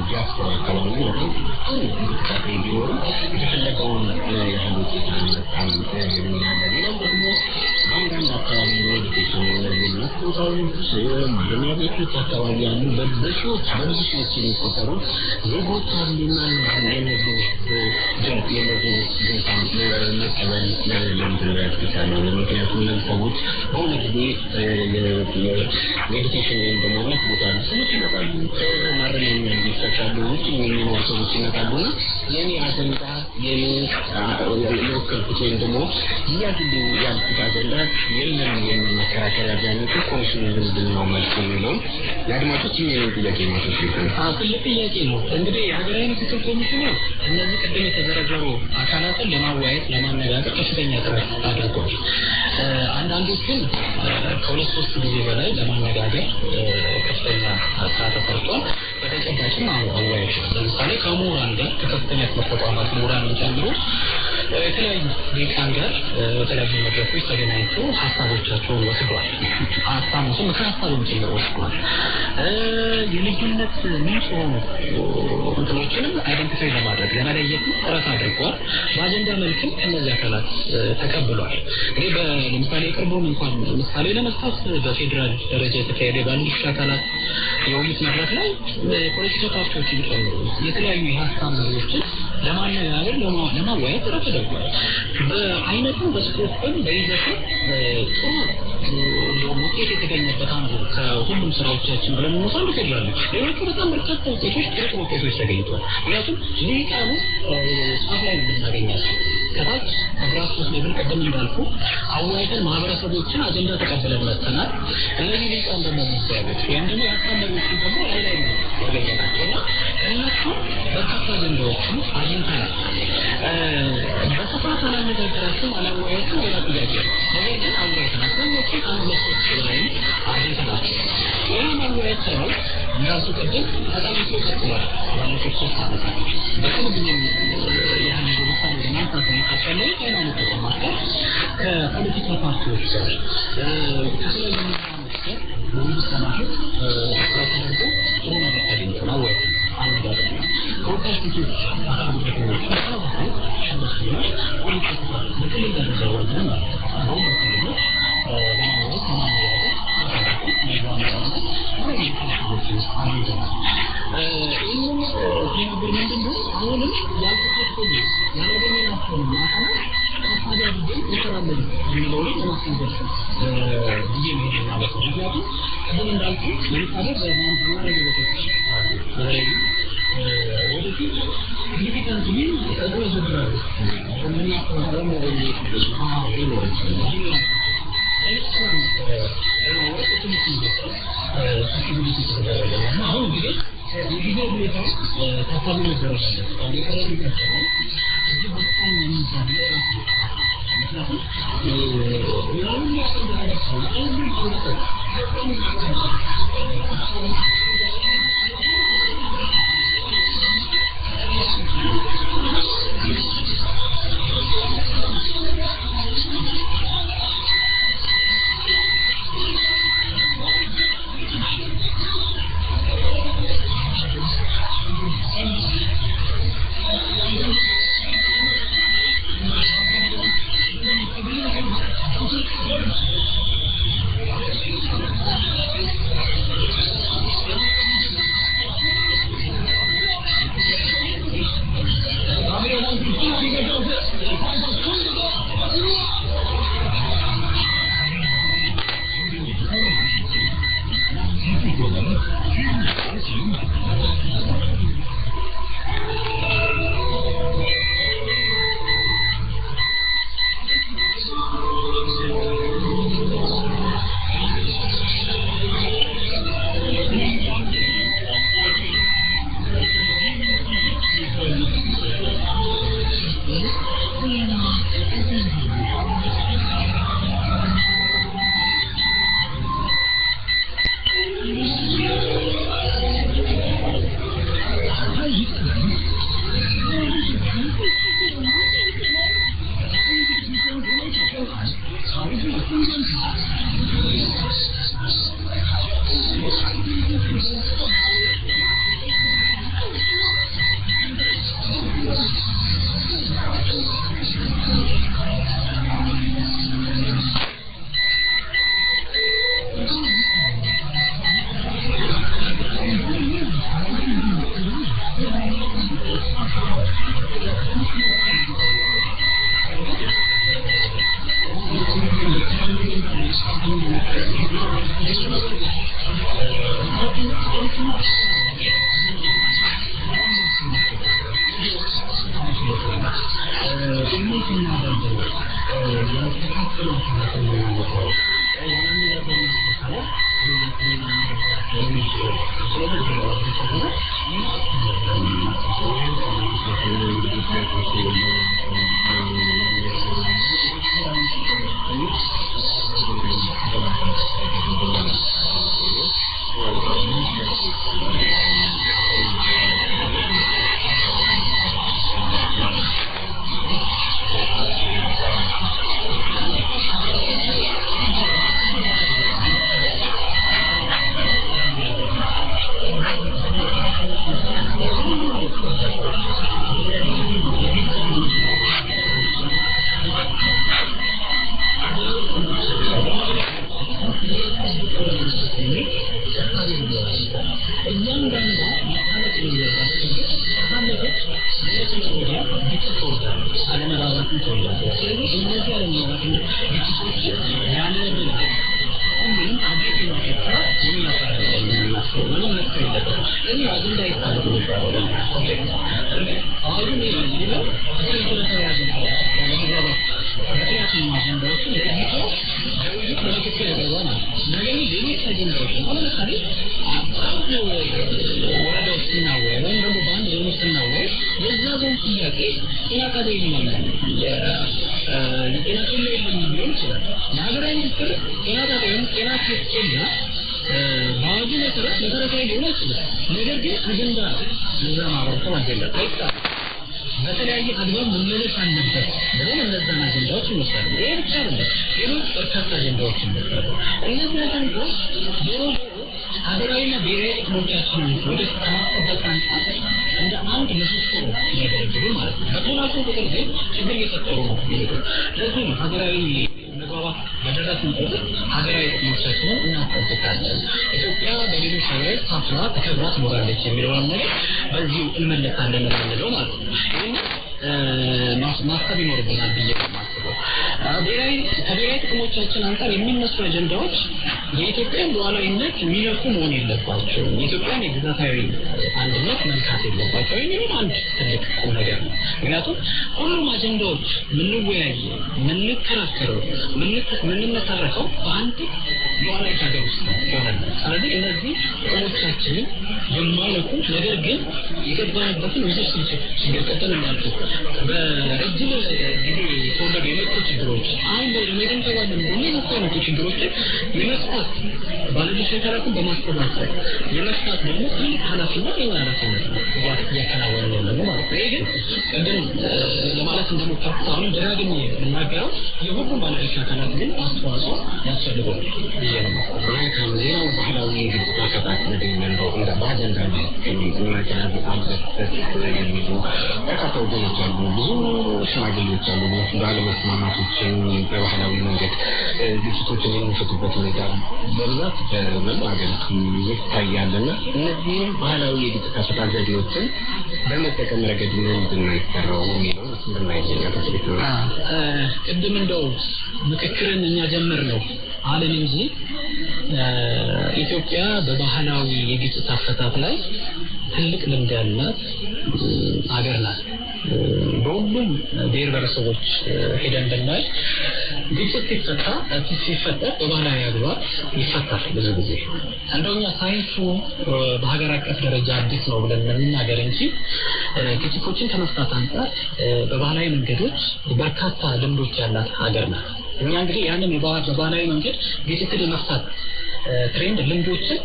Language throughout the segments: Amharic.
ዲያስፖራ አካባቢ በጣም ቢኖሩ የተፈለገውን ያህል ውጤት አልመጣም የሚላለ ሌላው ደግሞ በአንዳንድ አካባቢ ሜዲቴሽን ቦታዎች ማረሚያ ቤቶች አካባቢ ያሉ በብዙ ሺዎች የሚቆጠሩ ዜጎች አሉና የነዚህ መቀበል ለምንድን ነው ያስፈልጋል? ምክንያቱም እነዚህ ሰዎች በሆነ ጊዜ ሜዲቴሽን ወይም ደግሞ ሁለት ቦታ ሰዎች ይመጣሉ፣ ማረሚያ ይፈታሉ፣ ውጭ የሚኖሩ ሰዎች ይመጣሉና የኔ አጀንዳ የኔ የወከልኩት ወይም ደግሞ ያግልኝ ያልኩት አጀንዳ የለም የሚል መከራከሪያ ቢያነሱ ኮሚሽኑ ምንድን ነው መልስ የሚለው የአድማጮች የሚሆን ጥያቄ ማቶች ትልቅ ጥያቄ ነው። እንግዲህ የሀገራዊ ምክክር ኮሚሽኑ እነዚህ ቅድም የተዘረዘሩ አካላትን ለማዋየት ለማነጋገር ከፍተኛ ጥረት አድርጓል። አንዳንዶቹን ከሁለት ሶስት ጊዜ በላይ ለማነጋገር ከፍተኛ ስራ ተሰርቷል። በተጨባጭም አዋዮች ለምሳሌ ከምሁራን ጋር ከከፍተኛ ትምህርት ተቋማት ምሁራንን ጨምሮ የተለያዩ ሊቃን ጋር በተለያዩ መድረኮች ተገናኝቶ ሀሳቦቻቸውን ወስዷል። ሀሳቦችን ምክር ሀሳብም ጭምር ወስዷል። የልዩነት ምንጭ የሆኑ እንትኖችንም አይደንቲፋይ ለማድረግ ለመለየት ጥረት አድርጓል። በአጀንዳ መልክም ከነዚህ አካላት ተቀብሏል። እንግዲህ ለምሳሌ የቅርቡን እንኳን ምሳሌ ለመስጠት በፌዴራል ደረጃ የተካሄደ ባለድርሻ አካላት የውይይት መድረክ ላይ የፖለቲካ ፓርቲዎችን ጨምሮ የተለያዩ የሀሳብ መሪዎችን ለማነጋገር ለማዋየት ጥረት ተደርጓል። በአይነቱም በስኮፕም በይዘትም ጥሩ ውጤት የተገኘበት አንዱ ከሁሉም ስራዎቻችን ብለን እንወስዳለን። ፌዴራል ሌሎቹ በጣም በርካታ ውጤቶች ጥሩ ውጤቶች ተገኝተዋል። ምክንያቱም ሊቃኑ ጫፍ ላይ የምናገኛቸው ከታች ግራስሩት ሌቭል ቀደም እንዳልኩ አዋይተን ማህበረሰቦችን አጀንዳ ተቀብለን መጥተናል። እነዚህ ሊቃን ደግሞ የሚባሉት ወይም ደግሞ ያሳመሩትን ደግሞ ላይ ያገኘናቸው እና ከእነሱ በርካታ አጀንዳዎችን አግኝተናል። በስፋት አላነጋገራቸውም፣ አላዋያቸውም ሌላ ጥያቄ ነው። ነገር ግን አዋይተን አብዛኞቹን አንድ ለሶስት ላይ አግኝተናቸው ይህ ማዋያት ስራው እንዳልኩ ቅድም ተጠምቶ ቀጥሏል። ባለፉት 3 ዓመታት በቅርብ ጊዜም ያህል ምሳሌ ለማንሳት የሚካፈለ ሃይማኖት ተቋማት ጋር ከፖለቲካ ፓርቲዎች ጋር ከተለያዩ ሚዛኖች ጋር ውይይት ለማድረግ ተደርጎ ጥሩ ነገር ተገኝቷል። አዋይተን አነጋገር ከወጣት ሴቶች አካባቢዎች ተመሳሳይ ሽመስሎች ፖለቲካ በክልል ደረጃ ወርደን ማለት ነው። አሁን በክልሎች ለማዋየት ለማነጋገር ይህንን ሲነገር ምንድነው አሁንም ያልተካፈሉ ያላገኘናቸውን አካላት ታሳቢ አድርገን እንሰራለን የሚለው ላይ ለማስገንዘብ ጊዜ መሄድ ማለት ነው። ምክንያቱም ቅድም እንዳልኩ ለምሳሌ በማማረግ ቤቶች በተለያዩ ወደፊት ሲግኒፊካንት ግን ተጽዕኖ ያሳድራሉ የምናስተዋለው አሁን እንግዲህ የጊዜ ሁኔታ ታሳቢ መደረግ አለበት። የቀረብ ይቀጥላል እዚህ በጣም የሚባል ምክንያቱም ያሁን ያስተዳደረው ሁሉም ሰው በተለያየ አግባብ መመለስ አለበት ብለን እነዛን አጀንዳዎች እንወስዳለን። ይሄ ብቻ አይደለም፣ ሌሎች በርካታ አጀንዳዎች እንወስዳለን። እነዚህ አጀንዳዎች ዞሮ ሀገራዊና ብሔራዊ ጥቅሞቻችንን ወደ ከማስጠበቅ አንጻር እንደ አንድ ምሰሶ የሚያገለግሉ ማለት ነው። በተናቸው ቁጥር ግን ችግር እየፈጠሩ ነው የሚሄዱት። ለዚህ ነው ሀገራዊ መግባባት በደረስን ቁጥር ሀገራዊ ጥቅሞቻችንን እናስጠብቃለን። ኢትዮጵያ በሌሎች ሀገሮች ታፍራ ተከብራ ትኖራለች የሚለውን ነገር በዚሁ እንመለሳለን የምንለው ማለት ነው። ይህንን ማሰብ ይኖርብናል ብዬ ነው የማስበው። ከብሔራዊ ጥቅሞቻችን አንጻር የሚነሱ አጀንዳዎች የኢትዮጵያን ሉዓላዊነት የሚነኩ መሆን የለባቸውም፣ የኢትዮጵያን የግዛታዊ አንድነት መንካት የለባቸው የሚለውን አንድ ትልቅ ቁም ነገር ነው። ምክንያቱም ሁሉም አጀንዳዎች የምንወያየው፣ የምንከራከረው፣ የምንመሰረተው በአንድ ሉዓላዊ ሀገር ውስጥ ሆነ። ስለዚህ እነዚህ ጥቅሞቻችንን የማይነኩ ነገር ግን የገባንበትን ውስብስብ ችግር ቀጥል እንዳልኩ በረጅም ጊዜ የተወለዱ የመጡ ችግሮች አሁን በመገንዘባለን የሚመጡ ችግሮችን የመፍታት ባለድርሻ አካላትን በማስተባበር የመፍታት ደግሞ ትልቅ ኃላፊነት ኃላፊነት ነው እያከናወነ ያለ ነው ማለት ነው። ይሄ ግን ቅድም ለማለት እንደሞከርኩት አሁንም ደጋግሜ የምናገረው የሁሉም ባለድርሻ አካላት ግን አስተዋጽኦ ያስፈልገዋል ብዬ ነው የማስበው። ሌላው ባህላዊ የግጭት አፈታት ዘዴ የምንለው እንደ በአጀንዳ መያዝ አለበት የሚሉ በርካታ ወገኖች አሉ። ብዙ ሽማግሌዎች አሉ። ባለመስማማቶችን በባህላዊ መንገድ ግጭቶችን የሚፈቱበት ሁኔታ በብዛት በመላው ሀገሪቱ ይታያልና እነዚህም ባህላዊ የግጭት አፈታት ዘዴዎችን በመጠቀም ረገድ ምንድን ነው የሚሰራው የሚለው ቅድም እንደው ምክክርን እኛ ጀምር ነው አለን እንጂ ኢትዮጵያ በባህላዊ የግጭት አፈታት ላይ ትልቅ ልምድ ያላት ሀገር ናት። በሁሉም ብሔር ብሔረሰቦች ሄደን ብናይ ግጭት ሲፈጠር በባህላዊ አግባብ ይፈታል። ብዙ ጊዜ እንደውኛ ሳይንሱ በሀገር አቀፍ ደረጃ አዲስ ነው ብለን የምናገር እንጂ ግጭቶችን ከመፍታት አንጻር በባህላዊ መንገዶች በርካታ ልምዶች ያላት ሀገር ናት። እኛ እንግዲህ ያንን በባህላዊ መንገድ ግጭትን የመፍታት ትሬንድ ልምዶችን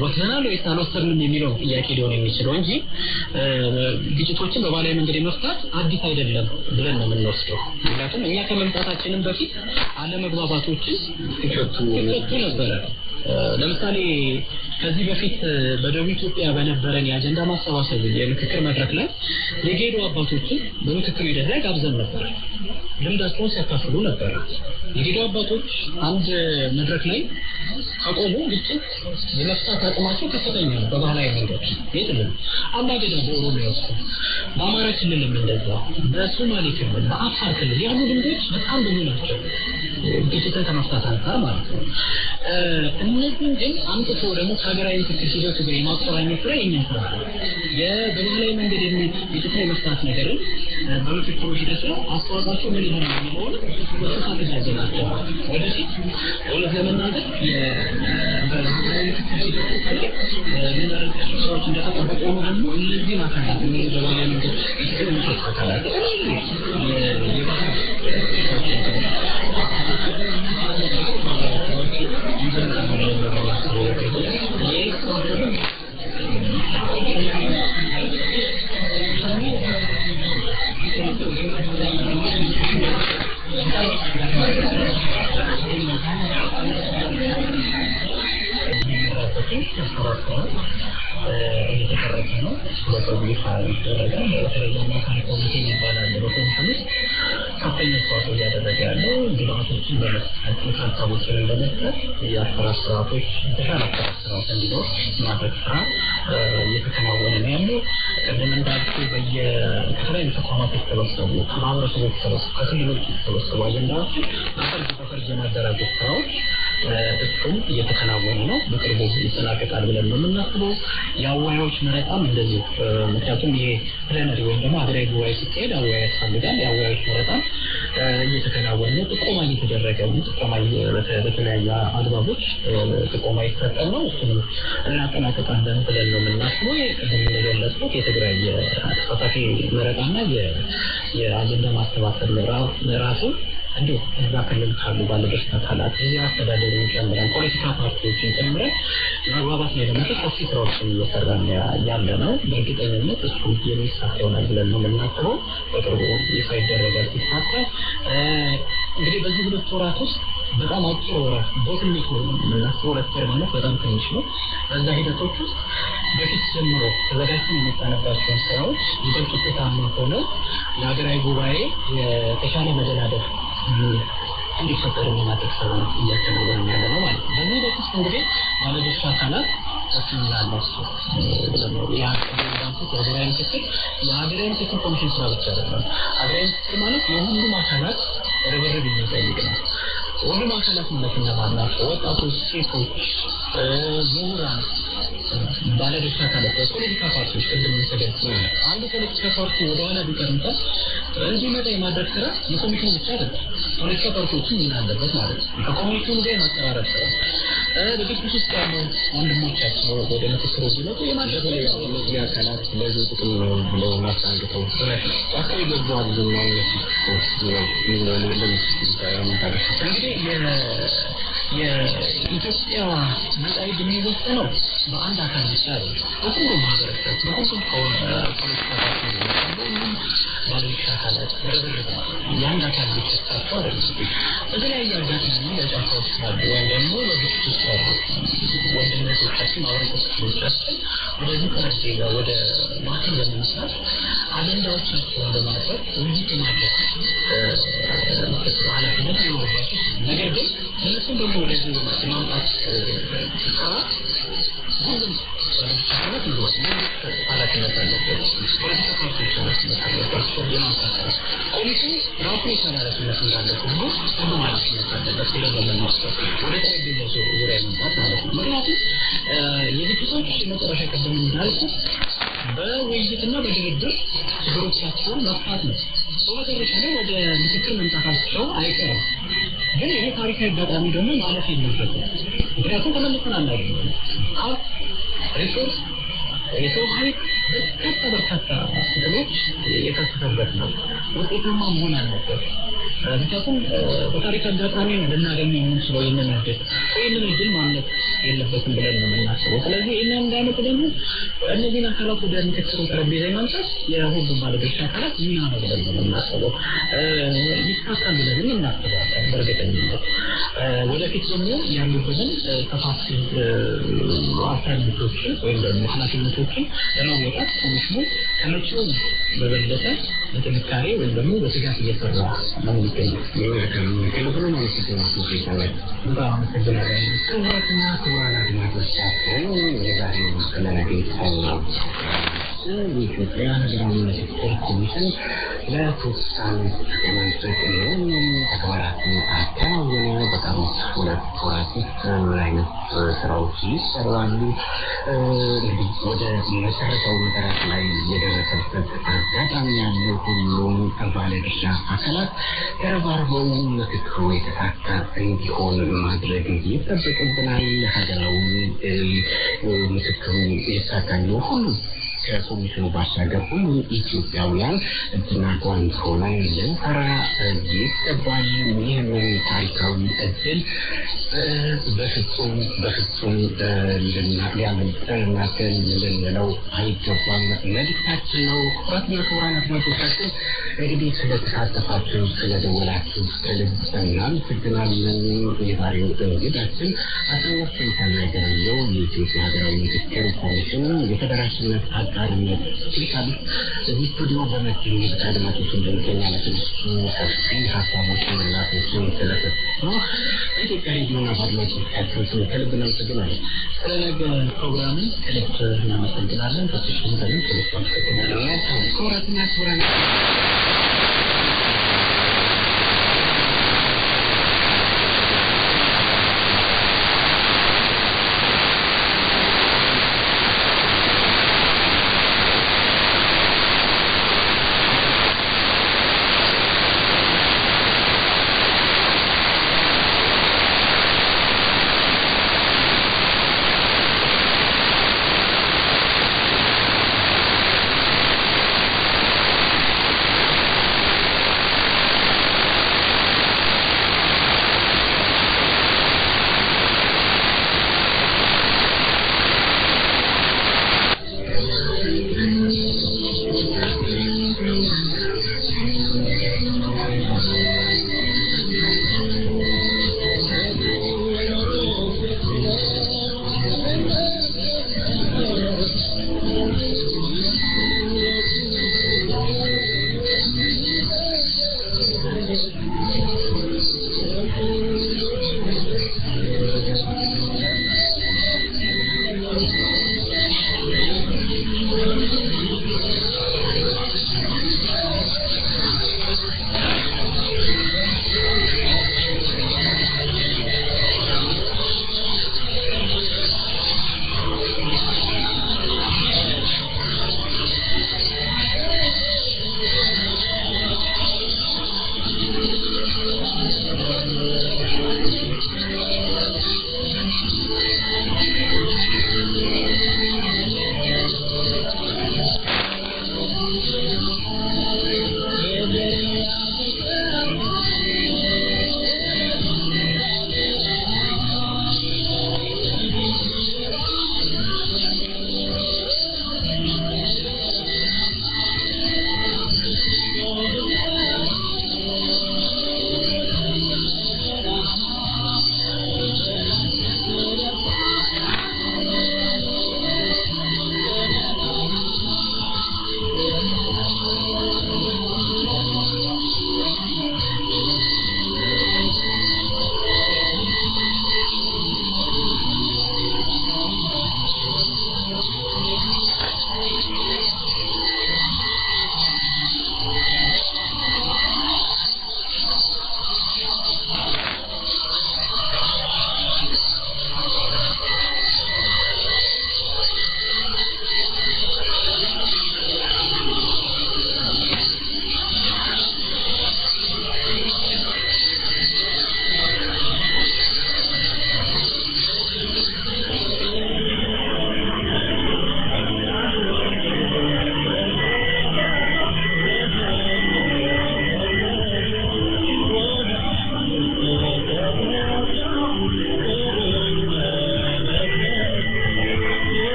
ወስደናል ወይስ አልወሰድንም የሚለው ጥያቄ ሊሆን የሚችለው እንጂ ግጭቶችን በባህላዊ መንገድ የመፍታት አዲስ አይደለም ብለን ነው የምንወስደው። ምክንያቱም እኛ ከመምጣታችንም በፊት አለመግባባቶችን ሲፈቱ ነበረ። ለምሳሌ ከዚህ በፊት በደቡብ ኢትዮጵያ በነበረን የአጀንዳ ማሰባሰብ የምክክር መድረክ ላይ የጌዶ አባቶችን በምክክር ሂደት ላይ ጋብዘን ነበር። ልምዳቸውን ሲያካፍሉ ነበር። የጌዶ አባቶች አንድ መድረክ ላይ ከቆሙ ግጭት የመፍታት አቅማቸው ከፍተኛ ነው። በባህላዊ መንገድ የለም። አባገዳ በኦሮሚያ ውስጥ፣ በአማራ ክልልም እንደዛ፣ በሶማሌ ክልል፣ በአፋር ክልል ያሉ ልምዶች በጣም ብዙ ናቸው ግጭትን ከመፍታት አንጻር ማለት ነው። እነዚህም ግን አምጥቶ ደግሞ ከሀገራዊ ምክክር ሂደቱ ጋር የማቆራኘት ስራ የኛ ስራ ነው። በባህላዊ መንገድ ግጭትን የመፍታት ነገርን በምክክሩ ሂደት ላይ አስተዋጽኦአቸው ምን ይሆናል የሚለውን በስፋት ያዘናቸው ወደፊት እውነት ለመናገር በባህላዊ ምክክር ሂደት ላይ የምናደርጋቸው ስራዎች እንደተጠበቁ ሆኖ ደግሞ እነዚህን አካላት በባህላዊ መንገድ ያስተባብራል እየተቀረጸ ነው በቅርቡ ይፋ ይደረጋል በተለይም ኮሚቴ ይባላል በኮሚሽኑ ከፍተኛ አስተዋጽኦ እያደረገ ያለው ግብአቶችን በመስጠት ሀሳቦችን በመስጠት የአሰራር ስርዓቶች የተሻለ አሰራር ስርዓት እንዲኖር ማድረግ ስራ እየተከናወነ ነው ያለው ቅድም እንዳልኩ ከተለያዩ ተቋማት የተሰበሰቡ ማህበረሰቦች የተሰበሰቡ ከክልሎች የተሰበሰቡ አጀንዳዎችን በፈርጅ የማደራጀት ስራዎች እሱም እየተከናወነ ነው በቅርቡ ይጠናቀቃል ብለን ነው የምናስበው የአወያዮች መረጣም እንደዚሁ ምክንያቱም ይሄ ፕሌነሪ ወይም ደግሞ ሀገራዊ ጉባኤ ሲካሄድ አወያይ ያስፈልጋል የአወያዮች መረጣም እየተከናወነ ነው ጥቆማ እየተደረገ ነው ጥቆማ በተለያዩ አግባቦች ጥቆማ ይሰጣል ነው እሱንም እናጠናቀቃለን ብለን ነው የምናስበው ቅድም እንደገለጽኩት የትግራይ የተሳታፊ መረጣና የአጀንዳ ማሰባሰብ ራሱ እንዲሁ እዛ ክልል ካሉ ባለድርሻ አካላት የአስተዳደሩ ጨምረን ፖለቲካ ፓርቲዎችን ጨምረን መግባባት ላይ ለመድረስ ሰፊ ስራዎችን እየሰራን ያለ ነው በእርግጠኝነት እሱ የሚሳካ ይሆናል ብለን ነው የምናስበው በቅርቡ ይፋ ይደረጋል ሲሳካ እንግዲህ በዚህ 2 ወራት ውስጥ በጣም አጭር ወራት በትንሹ የምናስበው 2 ወር ማለት በጣም ትንሽ ነው በዛ ሂደቶች ውስጥ በፊት ጀምሮ ተዘጋጅተን የመጣንባቸውን ስራዎች ይበልጥ ውጤታማ ሆነው ለሀገራዊ ጉባኤ የተሻለ መደላደል እንዲፈጠር የማድረግ ስራ እያከናወንን ያለ ነው ማለት ነው በዚህ ሂደት ውስጥ እንግዲህ ባለድርሻ አካላት ተስማምተው የሀገራዊ ምክክር ኮሚሽን ስራ ብቻ አይደለም ሀገራዊ ምክክር ማለት የሁሉም አካላት ርብርብ የሚጠይቅ ነው ሁሉም አካላት ማለት እነማን ናቸው ወጣቶች ሴቶች ምሁራን ባለድርሻ አካላት ፖለቲካ ፓርቲዎች ቅድም ተገልጾ አንድ ፖለቲካ ፓርቲ ወደኋላ ቢቀርምታ እንዲመጣ የማድረግ ስራ የኮሚሽኑ ብቻ አይደለም ፖለቲካ ፓርቲዎችም ምን አለበት ማለት ነው ከኮሚሽኑ ጋር ማቀራረብ ስራ በግጭት ውስጥ ያሉ ወንድሞቻችን ወደ ምክክሩ እንዲመጡ የማድረግ እነዚህ አካላት ለዚህ ጥቅም ነው ብለው ማስጠንቀቀው አካባቢ ገባል ማለት ነው የኢትዮጵያ መጻኢ የሚወሰነው በአንድ አካል ብቻ አይደለም በሁሉም ማህበረሰብ በሁሉም ፖለቲካ ፓርቲዎች ባለድርሻ አካላት የአንድ አካል ብቻ ሳይሆን አይደለም በተለያየ አጋጣሚ በጫካዎች ካሉ ወይም ደግሞ በግጭት ውስጥ ያሉ ወንድሞቻችን ማህበረሰቦቻችን ወደዚህ ከረጋ ወደ ማዕከል በመምጣት አጀንዳዎቻቸውን በማቅረብ ውይይት ማድረግ ኃላፊነት ይኖርባቸው ነገር ግን እነሱም ደግሞ ወደዚህ ማምጣት ስራ ሁሉም ባለድርሻ ይዘዋል ኃላፊነት አለበት ፖለቲካ ፓርቲዎች ኃላፊነት አለባቸው የማምጣት ኮሚሽኑ ራሱን የቻለ ኃላፊነት እንዳለ ሁሉ ሁሉም ኃላፊነት አለበት ብለን በመንመስረት ወደ ጠረጴዛ ዙሪያ መምጣት ማለት ነው ምክንያቱም የግጭቶች መጨረሻ ቀደም እንዳልኩት በውይይትና በድርድር ችግሮቻቸውን መፍታት ነው በመጨረሻ ላይ ወደ ምክክር መምጣታቸው አይቀርም ግን ይሄ ታሪካዊ አጋጣሚ ደግሞ ማለፍ የለበትም ምክንያቱም ተመልሰን አናገኝም ሪሶርስ የሰው ኃይል በርካታ ጥቅሞች የተሰበሰበበት ነው ውጤታማ መሆን አለበት ምክንያቱም በታሪክ አጋጣሚ ልናገኘው የምንችለው ይህንን እድል ማምለጥ የለበትም ብለን ነው የምናስበው ስለዚህ ይህንን እንዳመጥ ደግሞ እነዚህን አካላት ወደ ምክክሩ ጠረጴዛ ማምጣት የሁሉም ባለድርሻ አካላት ሚና ነው ብለን ነው የምናስበው ይሳካል ብለን እናስባለን በእርግጠኝነት ወደፊት ደግሞ ያሉብንን ሰፋፊ አሳይመንቶችን ወይም ደግሞ ኃላፊነቶችን ለመወጣት ኮሚሽኑ ከመቼው በበለጠ በጥንካሬ ወይም ደግሞ በትጋት እየሰራ ነው የሚገኘው ከልብሎ ነው የሚገኘው በጣም አመሰግናለሁ ክቡራትና ክቡራን አድማጮቻችን የዛሬው ስለነገ ነው የኢትዮጵያ ሀገራዊ ምክክር ኮሚሽን ለሶስት የመንፈቅ ተግባራትን አከናወነ በቀሩት 2 ወራት ውስጥ ምን አይነት ስራዎች ይሰራሉ እንግዲህ ወደ መሰረታዊ መሰረት ላይ የደረሰበት አጋጣሚ ያለው ሁሉም ባለድርሻ አካላት ተረባርበው ምክክሩ የተሳካ እንዲሆን ማድረግ ይጠበቅብናል ሀገራዊ ምክክሩ የተሳካ እንዲሆን ሁሉም ከኮሚሽኑ ባሻገር ሁሉም ኢትዮጵያውያን እጅና ጓንት ሆነን ልንሰራ ይገባል። ይህንን ታሪካዊ እድል በፍጹም ሊያመልጠን ልንለው አይገባም መልእክታችን ነው። ክቡራን አድማጮቻችን እንግዲህ ስለተሳተፋችሁ ስለደወላችሁ ከልብ እናመሰግናለን። የዛሬው እንግዳችን አቶ ሱልጣን ነገረየው የኢትዮጵያ ሀገራዊ ምክክር ኮሚሽን የፌዴሬሽንነት አጋርነት ስልጣን እዚህ ስቱዲዮ በመገኘት ከአድማጮች እንደሚገኛለን ሰፊ ሀሳቦችን እና ቶችን ስለሰጡ በኢትዮጵያ ሬዲዮና በአድማጮቻችን ከልብ እናመሰግናለን። ስለነገ ፕሮግራምን ከልብ እናመሰግናለን። በተሽን ከልብ እናመሰግናለን። ክቡራትና ክቡራን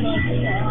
Thank you.